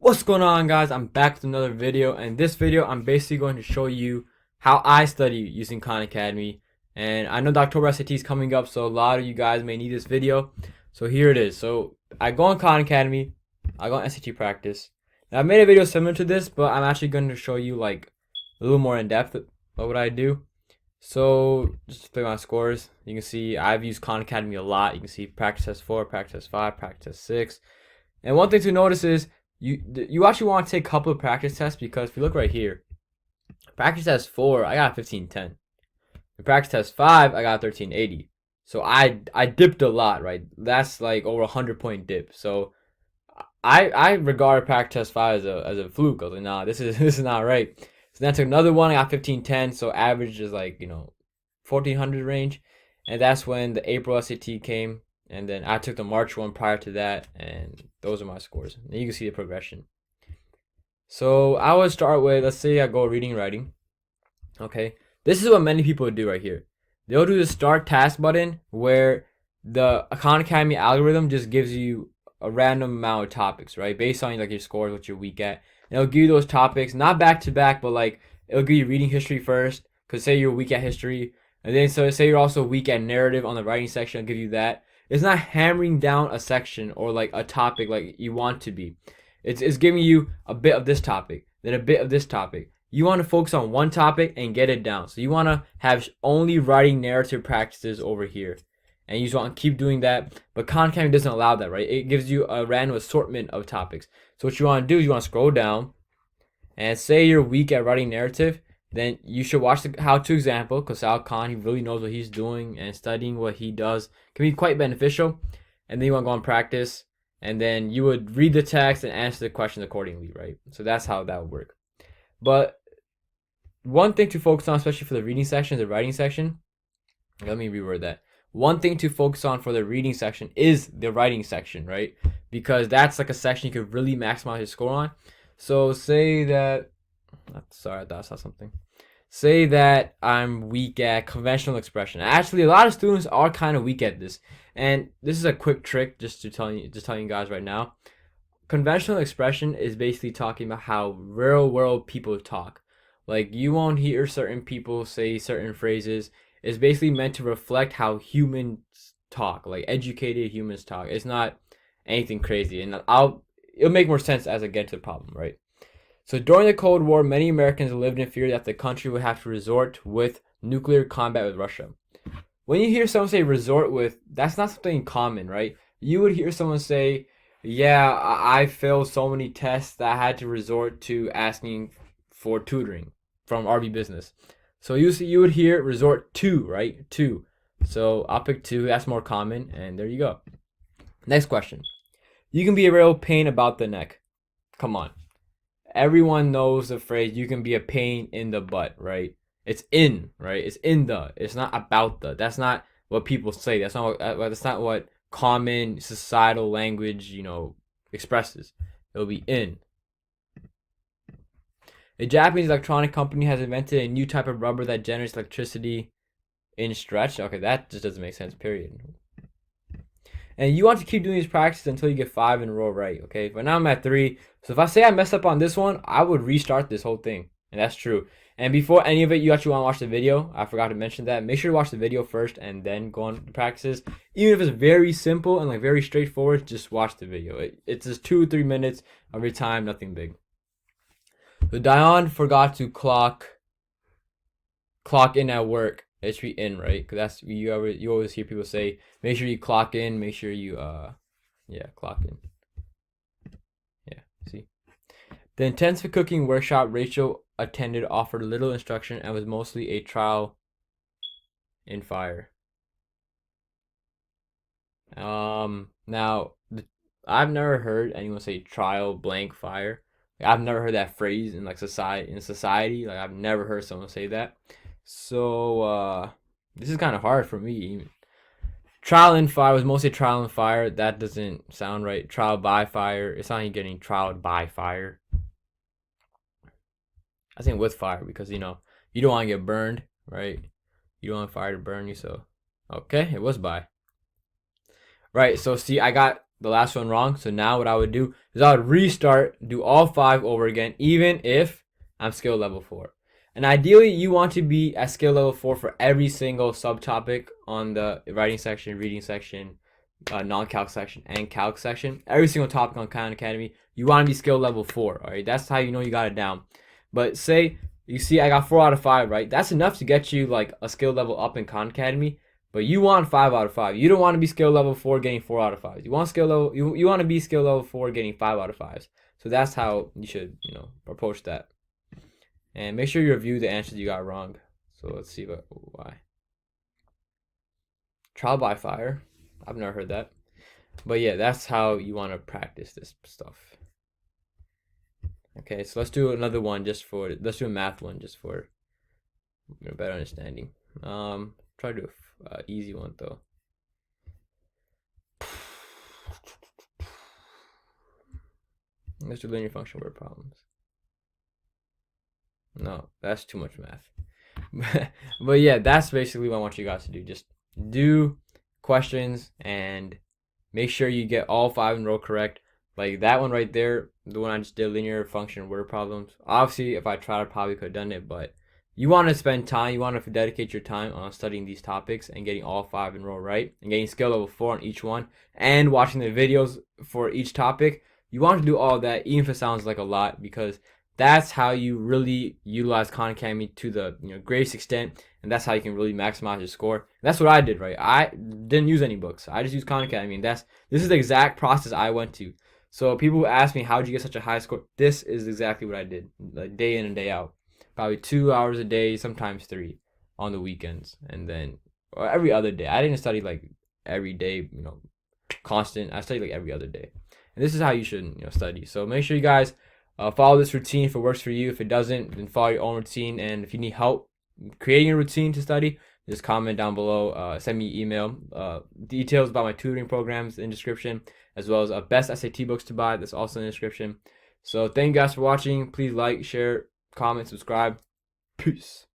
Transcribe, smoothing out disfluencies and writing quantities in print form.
What's going on, guys? I'm back with another video, and this video I'm basically going to show you how I study using Khan Academy. And I know the October SAT is coming up, so a lot of you guys may need this video. So here it is. So I go on Khan Academy, I go on SAT practice. Now I made a video similar to this, but I'm actually going to show you like a little more in depth of what I do. So just click on scores. You can see I've used Khan Academy a lot. You can see practice test 4, practice test 5, practice test 6. And one thing to notice is you actually want to take a couple of practice tests, because if you look right here, practice test 4 I got 1510. In practice test 5 I got 1380. So I dipped a lot, right? That's like over 100-point dip. So I regard practice test 5 as a fluke. I was like, nah, this is not right. So then I took another one. I got 1510. So average is like 1400 range, and that's when the April SAT came. And then I took the March one prior to that, and those are my scores. And you can see the progression. So I would start with, let's say I go reading and writing. Okay, this is what many people do right here. They'll do the start task button, where the Khan Academy algorithm just gives you a random amount of topics, right? Based on like your scores, what you're weak at. And it'll give you those topics, not back to back, but like it'll give you reading history first, because say you're weak at history. And then so say you're also weak at narrative on the writing section, it'll give you that. It's not hammering down a section or like a topic like you want to be. It's giving you a bit of this topic, then a bit of this topic. You want to focus on one topic and get it down. So you want to have only writing narrative practices over here. And you just want to keep doing that. But Khan Academy doesn't allow that, right? It gives you a random assortment of topics. So what you want to do is you want to scroll down, and say you're weak at writing narrative, then you should watch the how-to example, because Sal Khan, he really knows what he's doing, and studying what he does can be quite beneficial. And then you want to go on practice, and then you would read the text and answer the questions accordingly, right? So that's how that would work. But one thing to focus on, especially for the reading section, the writing section, let me reword that. One thing to focus on for the reading section is the writing section, right? Because that's like a section you could really maximize your score on. So say that, sorry, I thought I saw something. Say that I'm weak at conventional expression. Actually, a lot of students are kind of weak at this, and this is a quick trick just telling you guys right now. Conventional expression is basically talking about how real world people talk. Like, you won't hear certain people say certain phrases. It's basically meant to reflect how humans talk, like educated humans talk. It's not anything crazy, and it'll make more sense as I get to the problem, right? So during the Cold War, many Americans lived in fear that the country would have to resort with nuclear combat with Russia. When you hear someone say resort with, that's not something common, right? You would hear someone say, yeah, I failed so many tests that I had to resort to asking for tutoring from RB Business. So you would hear resort to, right? To. So I'll pick 2. That's more common, and there you go. Next question. You can be a real pain about the neck. Come on. Everyone knows the phrase, you can be a pain in the butt, right? It's in, right? It's in the. It's not about the. That's not what people say. That's not what common societal language, expresses. It'll be in. A Japanese electronic company has invented a new type of rubber that generates electricity in stretch. Okay, that just doesn't make sense, period. And you want to keep doing these practices until you get 5 in a row right, okay? But now I'm at 3. So if I say I messed up on this one, I would restart this whole thing. And that's true. And before any of it, you actually want to watch the video. I forgot to mention that. Make sure to watch the video first and then go on the practices. Even if it's very simple and like very straightforward, just watch the video. It's just 2-3 minutes of your time, nothing big. So Dion forgot to clock in at work. It should be in, right? Because that's you always hear people say, make sure you clock in, make sure you clock in. Yeah, see. The intensive cooking workshop Rachel attended offered little instruction and was mostly a trial in fire. Now I've never heard anyone say trial blank fire. I've never heard that phrase in like society. Like, I've never heard someone say that. So this is kind of hard for me. Trial in fire was mostly trial in fire. That doesn't sound right. Trial by fire. It's not even getting trialed by fire. I think with fire, because you don't want to get burned, right? You don't want fire to burn you. So okay, it was by. Right. So see, I got the last one wrong. So now what I would do is I would restart, do all 5 over again, even if I'm skill level 4. And ideally, you want to be at skill level 4 for every single subtopic on the writing section, reading section, non-calc section, and calc section. Every single topic on Khan Academy, you want to be skill level 4. All right, that's how you know you got it down. But say you see I got 4 out of 5, right? That's enough to get you like a skill level up in Khan Academy. But you want 5 out of 5. You don't want to be skill level 4 getting 4 out of 5. You want skill level you want to be skill level 4 getting 5 out of 5s. So that's how you should, approach that. And make sure you review the answers you got wrong. So let's see why. Trial by fire. I've never heard that. But yeah, that's how you want to practice this stuff. Okay, so let's do another one let's do a math one just for a better understanding. Try to do an easy one though. Let's do linear function word problems. No, that's too much math. But yeah, that's basically what I want you guys to do. Just do questions and make sure you get all 5 in a row correct. Like that one right there, the one I just did, linear function word problems. Obviously, if I tried, I probably could have done it, but you want to spend time, you want to dedicate your time on studying these topics and getting all 5 in a row right, and getting skill level 4 on each one, and watching the videos for each topic. You want to do all that, even if it sounds like a lot, because that's how you really utilize Khan Academy to the greatest extent, and that's how you can really maximize your score. And that's what I did, right? I didn't use any books. I just used Khan Academy, and this is the exact process I went to. So people ask me, how did you get such a high score? This is exactly what I did, like day in and day out. Probably 2 hours a day, sometimes 3 on the weekends, and then or every other day. I didn't study like every day, constant. I studied like every other day, and this is how you should study. So make sure you guys follow this routine if it works for you. If it doesn't, then follow your own routine. And if you need help creating a routine to study, just comment down below. Send me email. Details about my tutoring programs in the description, as well as best SAT books to buy. That's also in the description. So thank you guys for watching. Please like, share, comment, subscribe. Peace.